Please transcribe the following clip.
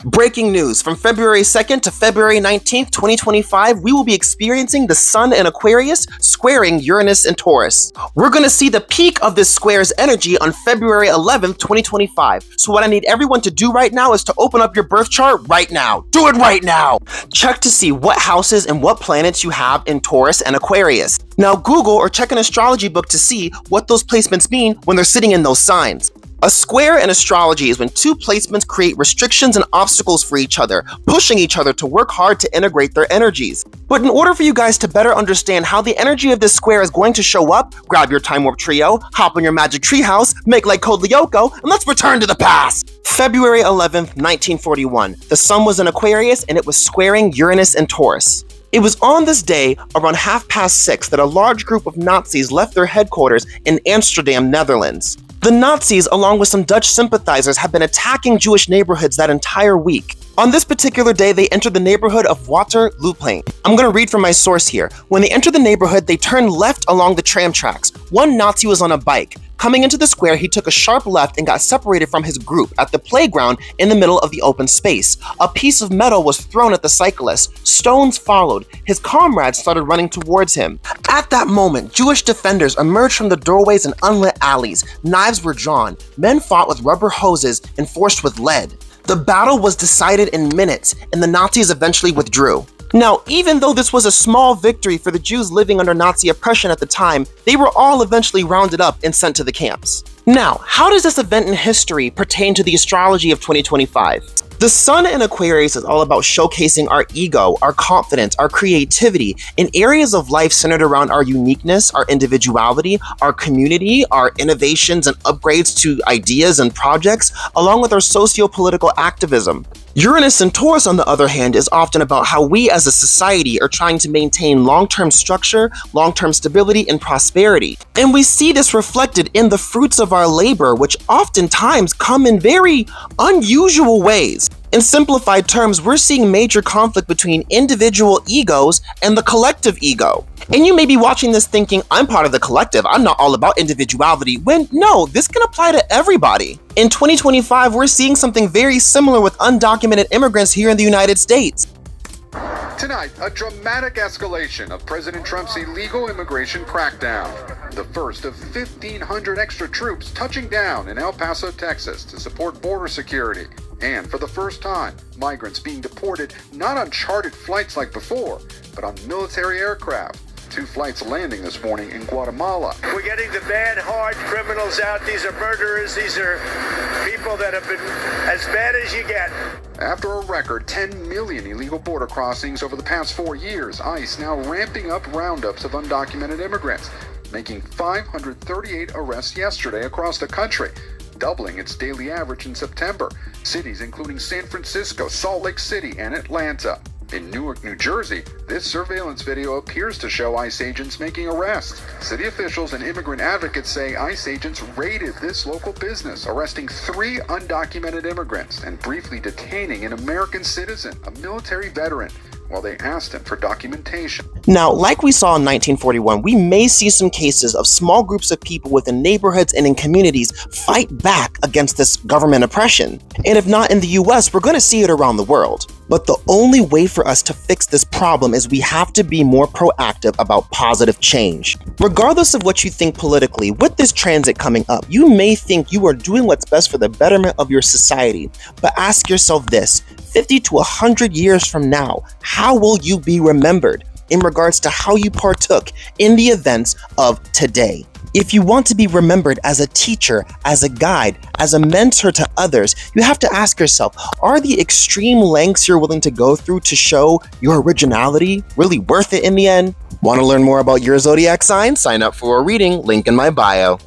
Breaking news, from February 2nd to February 19th, 2025, we will be experiencing the Sun in Aquarius squaring Uranus and Taurus. We're going to see the peak of this square's energy on February 11th, 2025. So what I need everyone to do right now is to open up your birth chart right now. Do it right now! Check to see what houses and what planets you have in Taurus and Aquarius. Now Google or check an astrology book to see what those placements mean when they're sitting in those signs. A square in astrology is when two placements create restrictions and obstacles for each other, pushing each other to work hard to integrate their energies. But in order for you guys to better understand how the energy of this square is going to show up, grab your Time Warp Trio, hop on your magic treehouse, make like Code Lyoko, and let's return to the past! February 11th, 1941. The Sun was in Aquarius and it was squaring Uranus and Taurus. It was on this day, around 6:30, that a large group of Nazis left their headquarters in Amsterdam, Netherlands. The Nazis, along with some Dutch sympathizers, had been attacking Jewish neighborhoods that entire week. On this particular day, they entered the neighborhood of Waterlooplein. I'm going to read from my source here. When they entered the neighborhood, they turned left along the tram tracks. One Nazi was on a bike. Coming into the square, he took a sharp left and got separated from his group at the playground in the middle of the open space. A piece of metal was thrown at the cyclist. Stones followed. His comrades started running towards him. At that moment, Jewish defenders emerged from the doorways and unlit alleys. Knives were drawn. Men fought with rubber hoses enforced with lead. The battle was decided in minutes, and the Nazis eventually withdrew. Now, even though this was a small victory for the Jews living under Nazi oppression at the time, they were all eventually rounded up and sent to the camps. Now, how does this event in history pertain to the astrology of 2025? The Sun in Aquarius is all about showcasing our ego, our confidence, our creativity in areas of life centered around our uniqueness, our individuality, our community, our innovations and upgrades to ideas and projects, along with our socio-political activism. Uranus and Taurus, on the other hand, is often about how we as a society are trying to maintain long-term structure, long-term stability, and prosperity. And we see this reflected in the fruits of our labor, which oftentimes come in very unusual ways. In simplified terms, we're seeing major conflict between individual egos and the collective ego. And you may be watching this thinking, I'm part of the collective, I'm not all about individuality, when no, this can apply to everybody. In 2025, we're seeing something very similar with undocumented immigrants here in the United States. Tonight, a dramatic escalation of President Trump's illegal immigration crackdown. The first of 1,500 extra troops touching down in El Paso, Texas to support border security. And for the first time, migrants being deported not on chartered flights like before, but on military aircraft. 2 flights landing this morning in Guatemala. We're getting the bad, hard criminals out. These are murderers. These are people that have been as bad as you get. After a record 10 million illegal border crossings over the past 4 years, ICE now ramping up roundups of undocumented immigrants, making 538 arrests yesterday across the country, doubling its daily average in September. Cities including San Francisco, Salt Lake City, and Atlanta. In Newark, New Jersey, this surveillance video appears to show ICE agents making arrests. City officials and immigrant advocates say ICE agents raided this local business, arresting 3 undocumented immigrants and briefly detaining an American citizen, a military veteran, while they asked him for documentation. Now, like we saw in 1941, we may see some cases of small groups of people within neighborhoods and in communities fight back against this government oppression. And if not in the US, we're going to see it around the world. But the only way for us to fix this problem is we have to be more proactive about positive change. Regardless of what you think politically, with this transit coming up, you may think you are doing what's best for the betterment of your society. But ask yourself this, 50 to 100 years from now, how will you be remembered in regards to how you partook in the events of today? If you want to be remembered as a teacher, as a guide, as a mentor to others, you have to ask yourself, are the extreme lengths you're willing to go through to show your originality really worth it in the end? Want to learn more about your zodiac sign? Sign up for a reading, link in my bio.